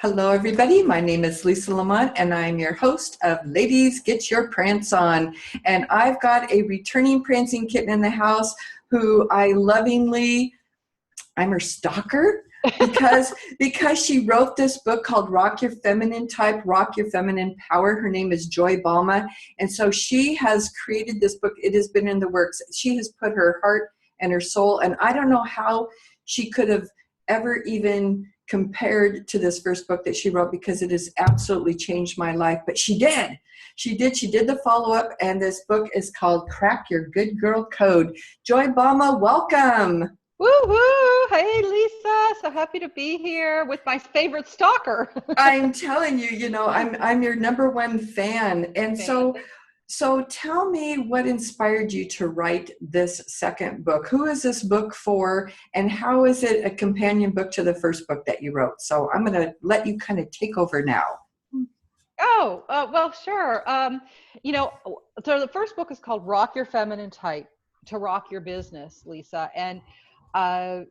Hello, everybody. My name is Lisa Lamont, and I'm your host of Ladies Get Your Prance On. And I've got a returning prancing kitten in the house who I lovingly, I'm her stalker because she wrote this book called Rock Your Feminine Type, Rock Your Feminine Power. Her name is Joy Balma. And so she has created this book. It has been in the works. She has put her heart and her soul, and I don't know how she could have ever even compared to this first book that she wrote, because it has absolutely changed my life. But she did the follow-up, and this book is called Crack Your Good Girl Code. Joy Balma, welcome. Woo-hoo! Hey, Lisa. So happy to be here with my favorite stalker. I'm telling you, I'm your number one fan. And so tell me what inspired you to write this second book. Who is this book for, and how is it a companion book to the first book that you wrote? So I'm going to let you kind of take over now. Well, sure. So the first book is called Rock Your Feminine Type to Rock Your Business, Lisa. And, the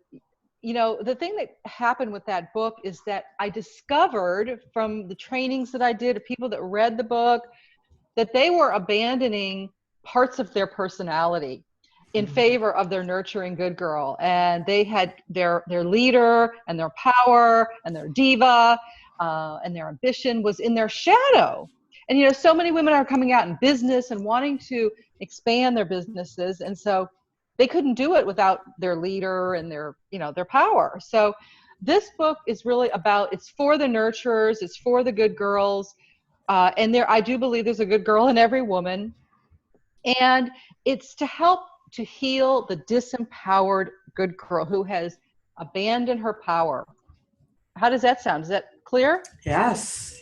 thing that happened with that book is that I discovered from the trainings that I did, of people that read the book, that they were abandoning parts of their personality in favor of their nurturing good girl. And they had their leader and their power and their diva and their ambition was in their shadow. And, so many women are coming out in business and wanting to expand their businesses. And so they couldn't do it without their leader and their power. So this book is really it's for the nurturers, it's for the good girls. And I do believe there's a good girl in every woman. And it's to help to heal the disempowered good girl who has abandoned her power. How does that sound? Is that clear? Yes.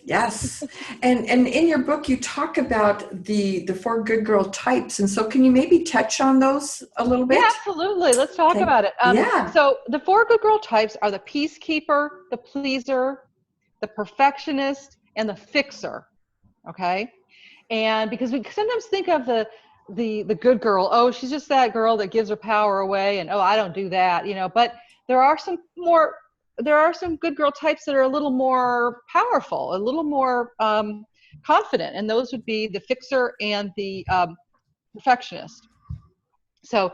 And in your book, you talk about the four good girl types. And so can you maybe touch on those a little bit? Yeah, absolutely. Let's talk about it. So the four good girl types are the peacekeeper, the pleaser, the perfectionist, and the fixer. Okay. And because we sometimes think of the good girl, oh, she's just that girl that gives her power away, and oh, I don't do that, but there are some good girl types that are a little more powerful, a little more confident, and those would be the fixer and the perfectionist. So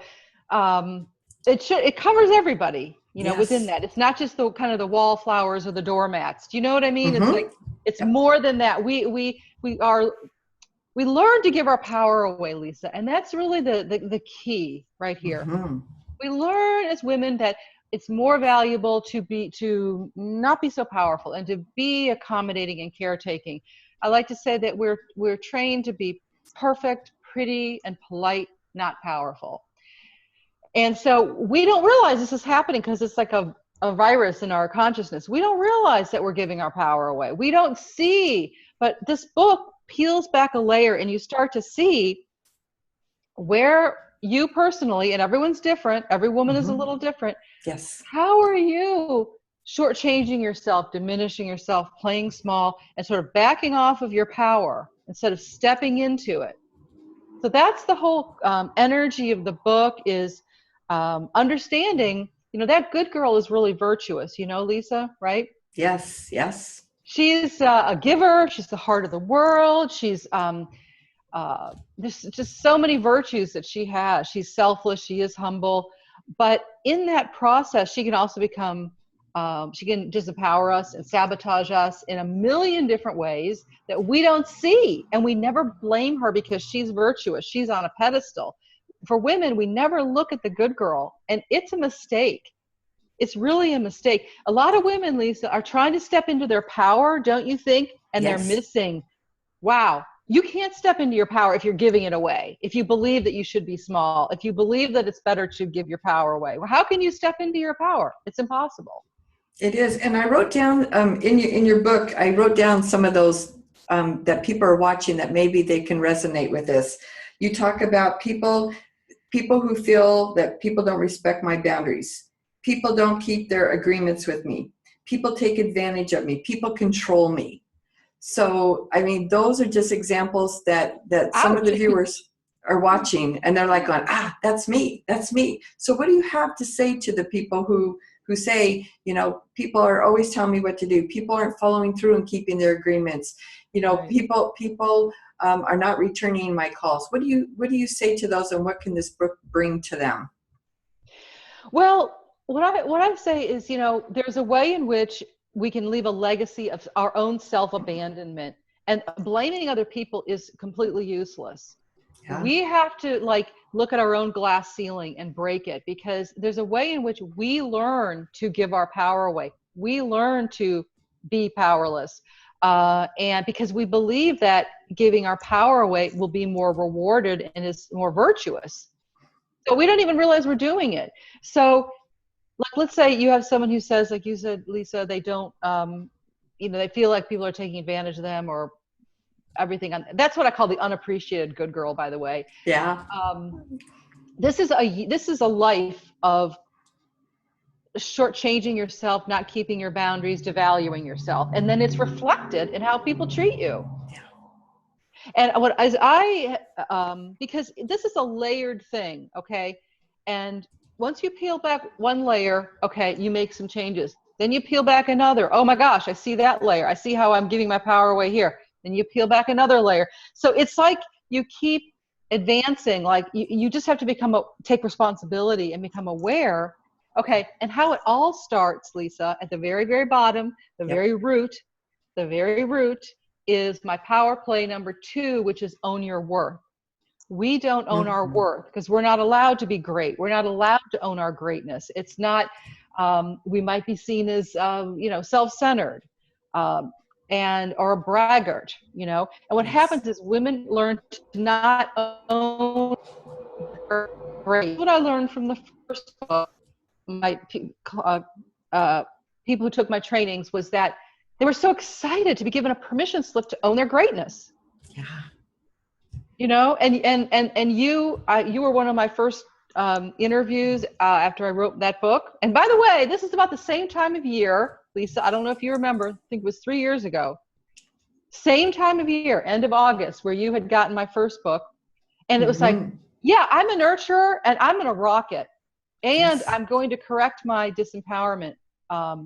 it covers everybody, Yes. within that. It's not just the kind of the wallflowers or the doormats. Do you know what I mean? Mm-hmm. It's like it's more than that. We learn to give our power away, Lisa, and that's really the key right here. Mm-hmm. We learn as women that it's more valuable to not be so powerful and to be accommodating and caretaking. I like to say that we're trained to be perfect, pretty, and polite, not powerful. And so we don't realize this is happening because it's like a virus in our consciousness. We don't realize that we're giving our power away. We don't see, but this book peels back a layer and you start to see where you personally, and everyone's different, every woman is a little different. Yes. How are you shortchanging yourself, diminishing yourself, playing small, and sort of backing off of your power instead of stepping into it? So that's the whole energy of the book, is understanding, that good girl is really virtuous, Lisa, right? Yes. She's a giver. She's the heart of the world. She's there's just so many virtues that she has. She's selfless. She is humble. But in that process, she can also become, she can disempower us and sabotage us in a million different ways that we don't see. And we never blame her because she's virtuous. She's on a pedestal. For women, we never look at the good girl, and it's a mistake. It's really a mistake. A lot of women, Lisa, are trying to step into their power, don't you think? And Yes. They're missing. Wow. You can't step into your power if you're giving it away. If you believe that you should be small, if you believe that it's better to give your power away, well, how can you step into your power? It's impossible. It is. And I wrote down in your book, I wrote down some of those that people are watching that maybe they can resonate with this. You talk about people who feel that people don't respect my boundaries. People don't keep their agreements with me. People take advantage of me. People control me. So, I mean, those are just examples that some of the viewers are watching, and they're like going, that's me. So what do you have to say to the people who who say, you know, people are always telling me what to do. People aren't following through and keeping their agreements. You know, Right. people are not returning my calls. What do you say to those, and what can this book bring to them? Well, what I say is, you know, there's a way in which we can leave a legacy of our own self-abandonment, and blaming other people is completely useless. Yeah. We have to like look at our own glass ceiling and break it, because there's a way in which we learn to give our power away. We learn to be powerless. And because we believe that giving our power away will be more rewarded and is more virtuous. So we don't even realize we're doing it. So like, let's say you have someone who says, like you said, Lisa, they don't, you know, they feel like people are taking advantage of them or everything. That's what I call the unappreciated good girl, by the way. Yeah. Um, this is a life of shortchanging yourself, not keeping your boundaries, devaluing yourself, and then it's reflected in how people treat you. And what as I because this is a layered thing, okay? And once you peel back one layer, okay, you make some changes. Then you peel back another. Oh my gosh, I see that layer. I see how I'm giving my power away here. Then you peel back another layer. So it's like you keep advancing. Like you just have to take responsibility and become aware. Okay, and how it all starts, Lisa, at the very, very bottom, the Yep. very root is my power play number 2, which is own your worth. We don't own our Mm-hmm. worth because we're not allowed to be great. We're not allowed to own our greatness. It's not, we might be seen as, you know, self-centered or a braggart, you know. And what Yes. happens is women learn to not own their great. What I learned from the first book, my people who took my trainings, was that they were so excited to be given a permission slip to own their greatness. Yeah. You know, and you were one of my first interviews after I wrote that book. And by the way, this is about the same time of year, Lisa. I don't know if you remember. I think it was 3 years ago. Same time of year, end of August, where you had gotten my first book. And it was like, Mm-hmm. yeah, I'm a nurturer and I'm going to rock it. And Yes. I'm going to correct my disempowerment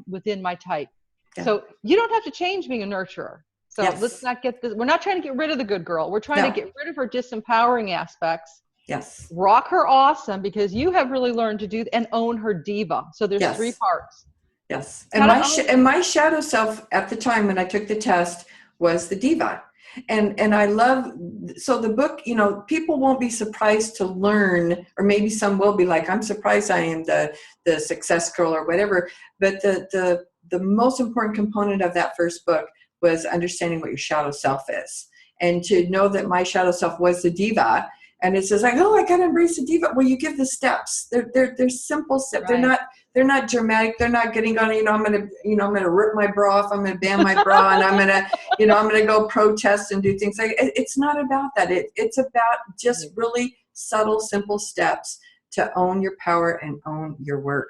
within my type. Yeah. So you don't have to change being a nurturer. So Yes. let's not get this. We're not trying to get rid of the good girl. We're trying to get rid of her disempowering aspects. Yes. Rock her awesome, because you have really learned to do and own her diva. So there's 3 Yes. parts. Yes. How And my shadow self at the time when I took the test was the diva. And I love, so the book, you know, people won't be surprised to learn, or maybe some will be like, I'm surprised I am the success girl or whatever. But the most important component of that first book was understanding what your shadow self is. And to know that my shadow self was the diva. And it says like, oh, I gotta embrace the diva. Well, you give the steps. They're simple steps. Right. They're not dramatic. They're not getting on, I'm gonna rip my bra off. I'm gonna ban my bra, and I'm gonna go protest and do things like it's not about that. It's about just really subtle, simple steps to own your power and own your worth.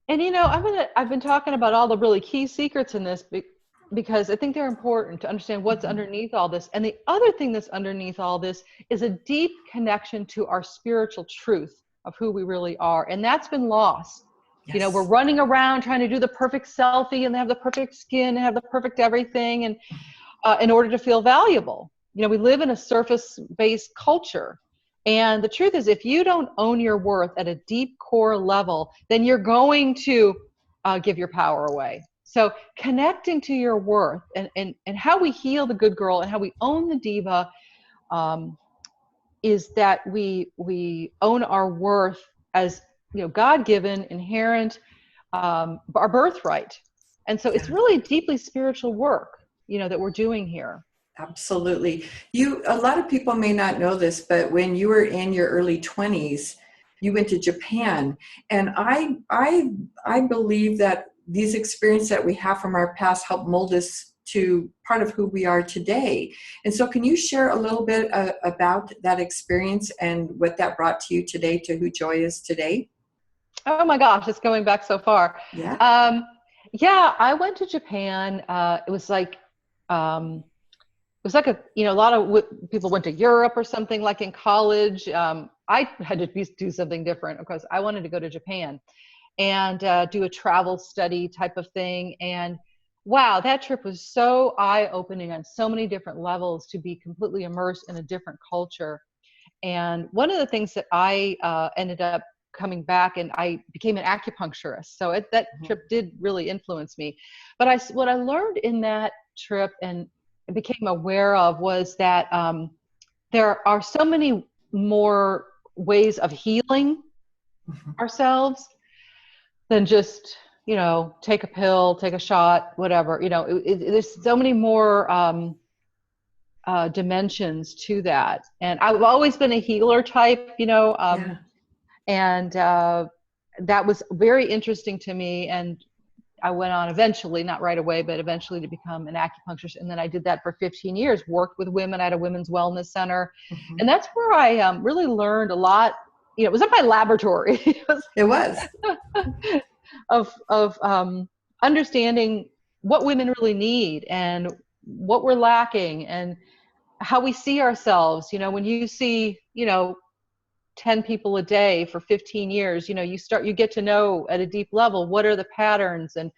And you know, I've been talking about all the really key secrets in this because I think they're important to understand what's underneath all this. And the other thing that's underneath all this is a deep connection to our spiritual truth of who we really are. And that's been lost. Yes. You know, we're running around trying to do the perfect selfie and have the perfect skin and have the perfect everything, and in order to feel valuable. You know, we live in a surface-based culture. And the truth is, if you don't own your worth at a deep core level, then you're going to give your power away. So connecting to your worth and how we heal the good girl and how we own the diva is that we own our worth as, you know, God-given, inherent, our birthright. And so it's really deeply spiritual work, you know, that we're doing here. Absolutely. A lot of people may not know this, but when you were in your early 20s, you went to Japan. And I believe that these experiences that we have from our past help mold us to part of who we are today. And so can you share a little bit about that experience and what that brought to you today, to who Joy is today? Oh my gosh, it's going back so far. Yeah. Yeah, I went to Japan. It was like a, you know, a lot of people went to Europe or something like in college. I had to do something different because I wanted to go to Japan. and do a travel study type of thing. And wow, that trip was so eye-opening on so many different levels, to be completely immersed in a different culture. And one of the things that I ended up coming back, and I became an acupuncturist. So that trip did really influence me. But what I learned in that trip and became aware of was that there are so many more ways of healing ourselves than just, take a pill, take a shot, whatever. There's so many more dimensions to that. And I've always been a healer type, and that was very interesting to me. And I went on eventually, not right away, but eventually, to become an acupuncturist. And then I did that for 15 years, worked with women at a women's wellness center. And that's where I really learned a lot. It was in my laboratory. It was. of understanding what women really need and what we're lacking and how we see ourselves. When you see, 10 people a day for 15 years, you get to know at a deep level, what are the patterns. And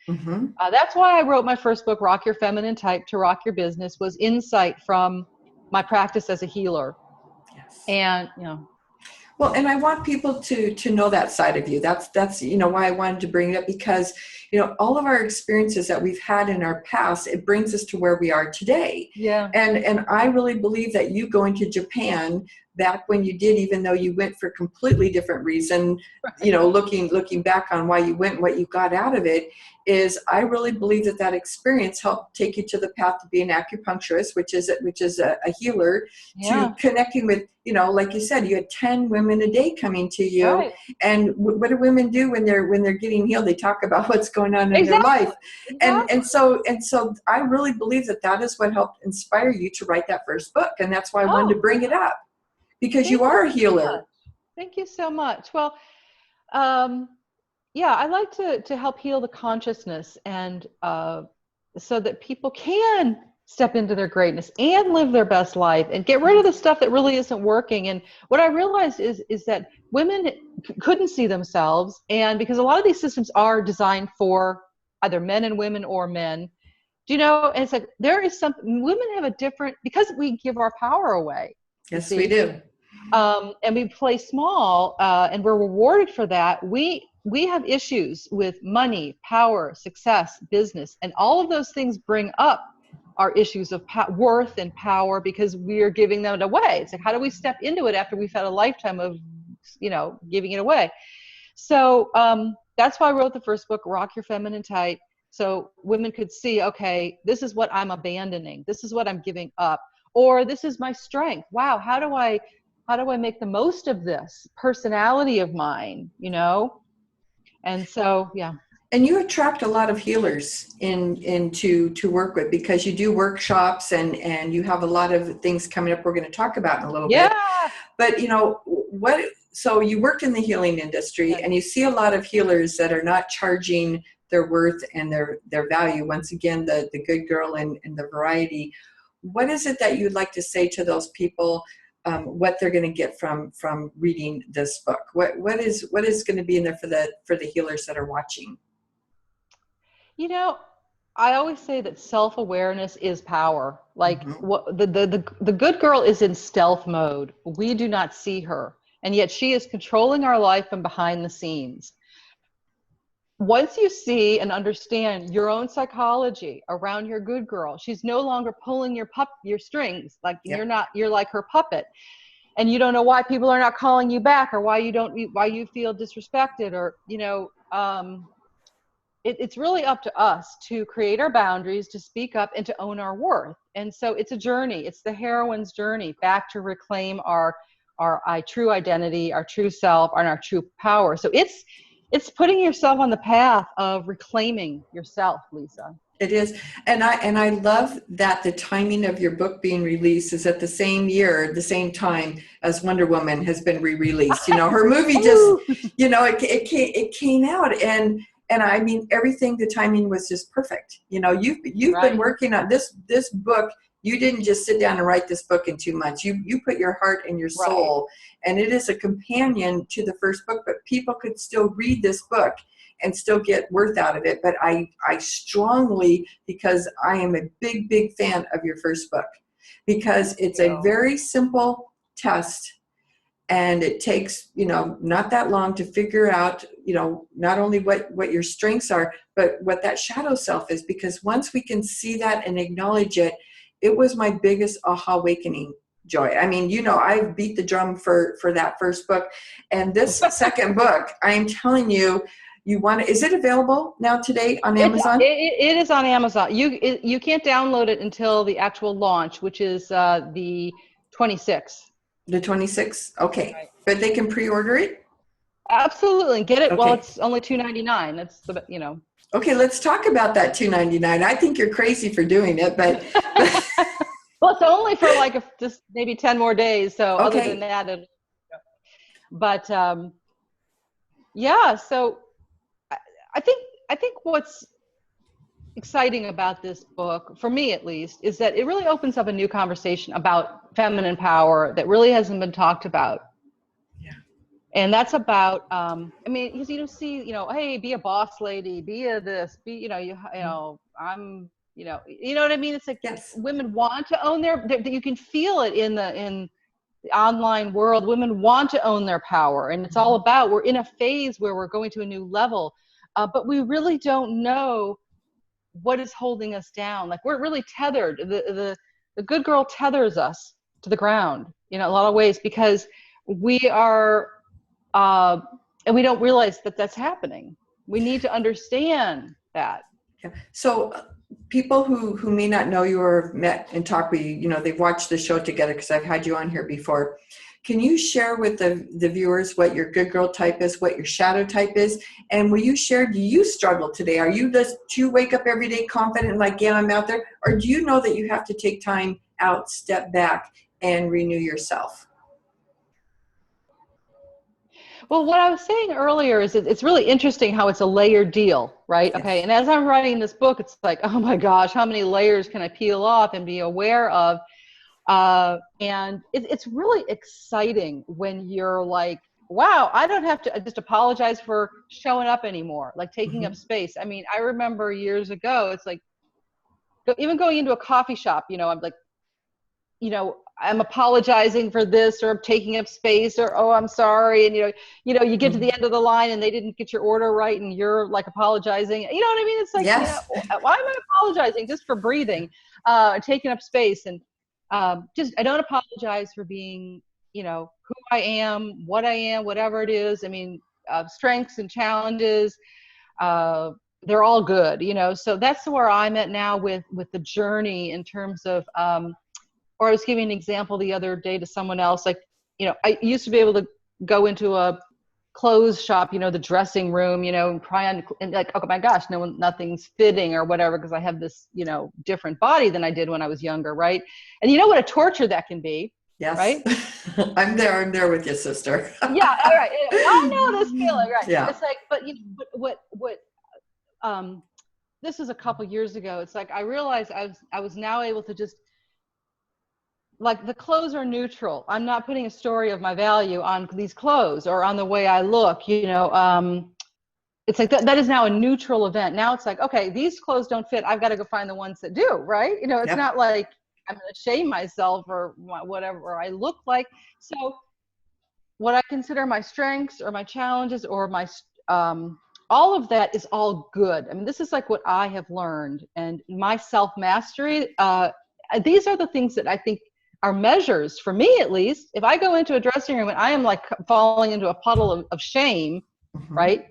that's why I wrote my first book, Rock Your Feminine Type to Rock Your Business, was insight from my practice as a healer. Yes. And, Well, and I want people to know that side of you. That's why I wanted to bring it up, because all of our experiences that we've had in our past, it brings us to where we are today. Yeah. And I really believe that you going to Japan back when you did, even though you went for a completely different reason, looking back on why you went and what you got out of it, is I really believe that experience helped take you to the path to be an acupuncturist, which is a healer, to connecting with, like you said, you had 10 women a day coming to you. Right. And what do women do when they're getting healed? They talk about what's going on in their life. And so I really believe that is what helped inspire you to write that first book. And that's why I wanted to bring it up. Because you are a healer. Thank you so much. Well, I like to help heal the consciousness, and so that people can step into their greatness and live their best life and get rid of the stuff that really isn't working. And what I realized is that women couldn't see themselves, and because a lot of these systems are designed for either men and women or men, and it's like there is women have a different, because we give our power away. Yes, we do. And we play small, and we're rewarded for that. We have issues with money, power, success, business, and all of those things bring up our issues of worth and power, because we are giving them away. It's like, how do we step into it after we've had a lifetime of, giving it away? So that's why I wrote the first book, Rock Your Feminine Type, so women could see, okay, this is what I'm abandoning. This is what I'm giving up. Or this is my strength. Wow, how do I make the most of this personality of mine, And so, yeah. And you attract a lot of healers to work with, because you do workshops and you have a lot of things coming up we're going to talk about in a little bit. But so you worked in the healing industry, and you see a lot of healers that are not charging their worth and their value. Once again, the good girl and the variety. What is it that you'd like to say to those people, what they're going to get from reading this book? What is going to be in there for the healers that are watching? I always say that self-awareness is power. Like what the good girl is in stealth mode. We do not see her, and yet she is controlling our life from behind the scenes. Once you see and understand your own psychology around your good girl, she's no longer pulling your strings. Like you're like her puppet, and you don't know why people are not calling you back, or why you feel disrespected, or it's really up to us to create our boundaries, to speak up, and to own our worth. And so it's a journey. It's the heroine's journey back to reclaim our true identity, our true self, and our true power. So it's putting yourself on the path of reclaiming yourself, Lisa. It is. And I love that the timing of your book being released is at the same time as Wonder Woman has been re-released. Her movie just, it came out, and I mean, everything, the timing was just perfect. You've been working on this book. You didn't just sit down and write this book in 2 months. You put your heart and your soul, and it is a companion to the first book, but people could still read this book and still get worth out of it. But I strongly, because I am a big, big fan of your first book, because it's a very simple test. And it takes, not that long to figure out, not only what your strengths are, but what that shadow self is. Because once we can see that and acknowledge it, it was my biggest aha awakening, Joy. I mean, I've beat the drum for that first book. And this second book, I'm telling you, is it available now today on Amazon? It is on Amazon. You can't download it until the actual launch, which is the 26th. The 26th? Okay. Right. But they can pre-order it? Absolutely. Get it while it's only $2.99. That's the. Okay, let's talk about that $2.99. I think you're crazy for doing it, but well, it's only for just maybe 10 more days. So other than that, but yeah. So I think what's exciting about this book, for me at least, is that it really opens up a new conversation about feminine power that really hasn't been talked about. Yeah. And that's about, because you see, hey, be a boss lady, be a this, be, I'm, you know what I mean? It's like, yes, women want to own you can feel it in the online world. Women want to own their power, and it's all about, we're in a phase where we're going to a new level, but we really don't know what is holding us down. Like, we're really tethered. The good girl tethers us to the ground, a lot of ways, because we are, and we don't realize that that's happening. We need to understand that. Yeah. So people who may not know you or have met and talked with you, they've watched the show together because I've had you on here before. Can you share with the viewers what your good girl type is, what your shadow type is? And will you share, do you struggle today? Are you do you wake up every day confident, like, yeah, I'm out there? Or do you know that you have to take time out, step back, and renew yourself? Well, what I was saying earlier is it's really interesting how it's a layered deal, right? Yes. Okay. And as I'm writing this book, it's like, oh my gosh, how many layers can I peel off and be aware of? And it's really exciting when you're like, wow, I don't have to just apologize for showing up anymore, like taking up space. I mean, I remember years ago, it's like, even going into a coffee shop, I'm like, I'm apologizing for this, or I'm taking up space, or, oh, I'm sorry. And, you get to the end of the line and they didn't get your order right, and you're like apologizing. You know what I mean? It's like, yes. Why am I apologizing? Just for breathing, taking up space. And I don't apologize for being, who I am, whatever it is. I mean, strengths and challenges, they're all good, so that's where I'm at now with the journey, in terms of, or I was giving an example the other day to someone else, like, I used to be able to go into a clothes shop, the dressing room, and try on, and like, oh my gosh, nothing's fitting or whatever, because I have this, different body than I did when I was younger, right? And you know what a torture that can be. Yes. Right? I'm there with you, sister. Yeah, all right. I know this feeling, right? Yeah. It's like, but what this is a couple years ago. It's like I realized I was now able to just, like, the clothes are neutral. I'm not putting a story of my value on these clothes or on the way I look, it's like that is now a neutral event. Now it's like, okay, these clothes don't fit. I've got to go find the ones that do, right? It's not like I'm going to shame myself or whatever I look like. So what I consider my strengths or my challenges or my, all of that is all good. I mean, this is like what I have learned, and my self-mastery. These are the things that I think are measures, for me at least. If I go into a dressing room and I am like falling into a puddle of shame, right?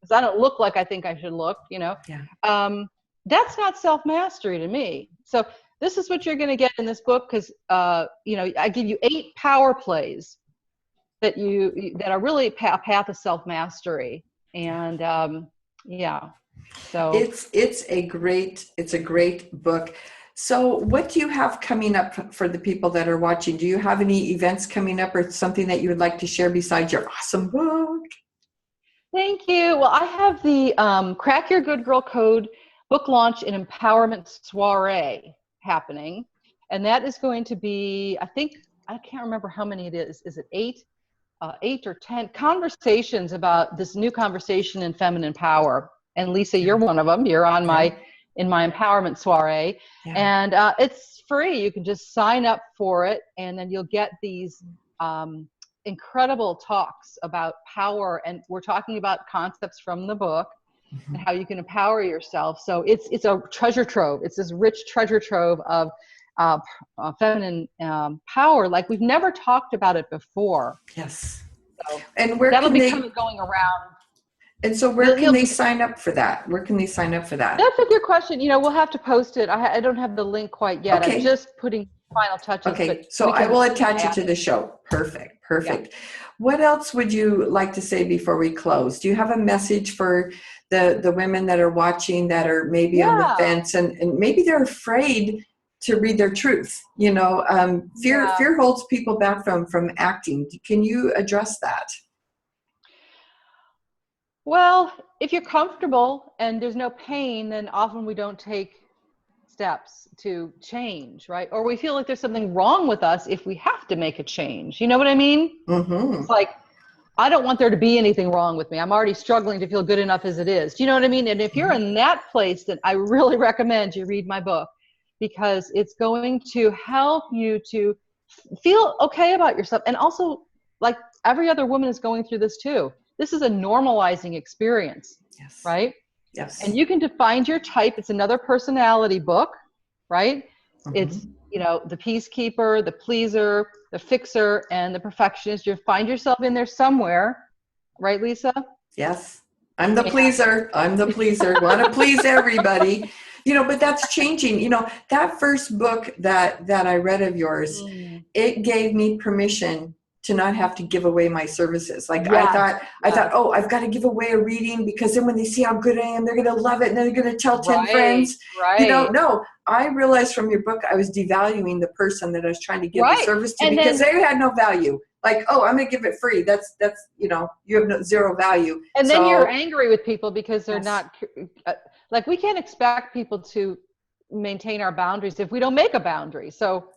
Because I don't look like I think I should look, that's not self-mastery to me. So this is what you're going to get in this book, because I give you 8 power plays that are really a path of self-mastery. And so it's a great book. So what do you have coming up for the people that are watching? Do you have any events coming up, or something that you would like to share besides your awesome book? Thank you. Well, I have the Crack Your Good Girl Code book launch and empowerment soiree happening. And that is going to be, I can't remember how many it is. Is it 8? 8 or 10 conversations about this new conversation in feminine power. And Lisa, you're one of them. You're on in my empowerment soiree. Yeah. And it's free. You can just sign up for it, and then you'll get these incredible talks about power. And we're talking about concepts from the book and how you can empower yourself. So it's a treasure trove. It's this rich treasure trove of feminine power, like we've never talked about it before. Yes. So and where that'll can be they going around? And so where can they sign up for that? Where can they sign up for that? That's a good question. We'll have to post it. I don't have the link quite yet. Okay. I'm just putting final touches. Okay, but so I will attach it to the show. Perfect. Yeah. What else would you like to say before we close? Do you have a message for the women that are watching that are maybe on the fence and maybe they're afraid to read their truth? Fear holds people back from acting. Can you address that? Well, if you're comfortable and there's no pain, then often we don't take steps to change, right? Or we feel like there's something wrong with us if we have to make a change. You know what I mean? Mm-hmm. It's like, I don't want there to be anything wrong with me. I'm already struggling to feel good enough as it is. Do you know what I mean? And if you're in that place, then I really recommend you read my book, because it's going to help you to feel okay about yourself. And also, like, every other woman is going through this too. This is a normalizing experience, right? Yes. And you can define your type. It's another personality book, right? Mm-hmm. It's, the peacekeeper, the pleaser, the fixer, and the perfectionist. You find yourself in there somewhere, right, Lisa? Yes. I'm the pleaser. Want to please everybody. But that's changing. That first book that I read of yours, it gave me permission to not have to give away my services. Like I thought, oh, I've got to give away a reading because then when they see how good I am, they're going to love it and then they're going to tell 10 friends. Right. No, I realized from your book, I was devaluing the person that I was trying to give the service to because they had no value. Like, oh, I'm going to give it free. That's you have zero value. And then you're angry with people because they're not, like, we can't expect people to maintain our boundaries if we don't make a boundary. So,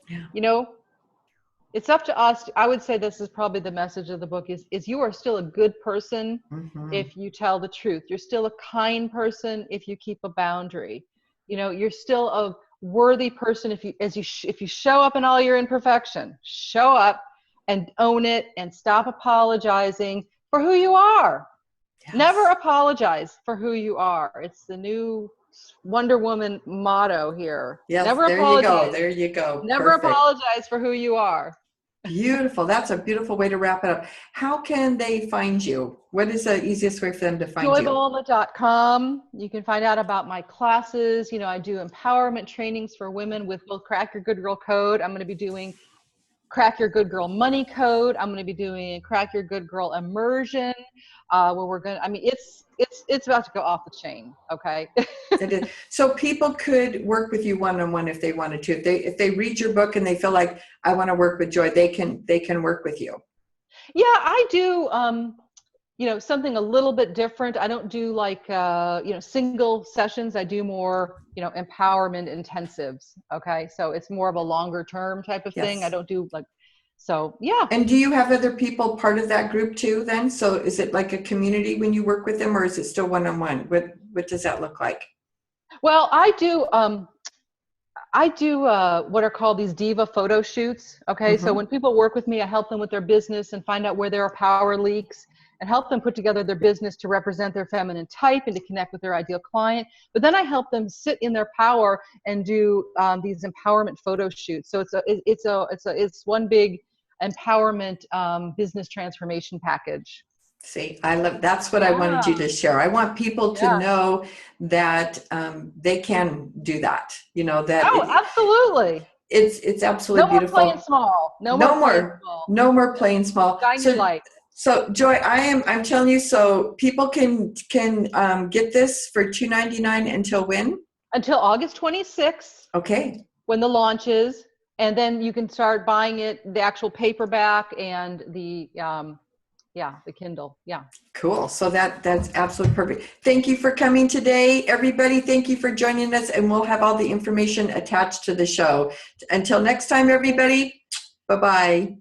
it's up to us. I would say this is probably the message of the book is you are still a good person if you tell the truth. You're still a kind person if you keep a boundary. You're still a worthy person if you show up in all your imperfection. Show up and own it and stop apologizing for who you are. Yes. Never apologize for who you are. It's the new Wonder Woman motto here. Yes, never apologize. There you go. Never apologize for who you are. Beautiful. That's a beautiful way to wrap it up. How can they find you? What is the easiest way for them to find you? JoyBalma.com. You can find out about my classes. I do empowerment trainings for women with both Crack Your Good Girl Code. I'm going to be doing Crack Your Good Girl Money Code. I'm going to be doing a Crack Your Good Girl Immersion, where we're going to, it's about to go off the chain. Okay. It is. So people could work with you one-on-one if they wanted to. If they read your book and they feel like I want to work with Joy, they can work with you. Yeah, I do. Something a little bit different. I don't do like, single sessions. I do more, empowerment intensives. Okay. So it's more of a longer term type of thing. I don't do like, so yeah. And do you have other people part of that group too then? So is it like a community when you work with them, or is it still one-on-one? What does that look like? Well, I do what are called these diva photo shoots. Okay. So when people work with me, I help them with their business and find out where there are power leaks and help them put together their business to represent their feminine type and to connect with their ideal client. But then I help them sit in their power and do these empowerment photo shoots. So it's one big empowerment business transformation package. See, I love, that's what I wanted you to share. I want people to know that they can do that, absolutely. It's absolutely beautiful. No more playing small. No more playing small. Shine your light. So Joy, I'm telling you, so people can get this for $2.99 until when? Until August 26th. Okay. When the launch is, and then you can start buying it, the actual paperback and the Kindle. Yeah. Cool. So that's absolutely perfect. Thank you for coming today, everybody. Thank you for joining us, and we'll have all the information attached to the show. Until next time, everybody. Bye-bye.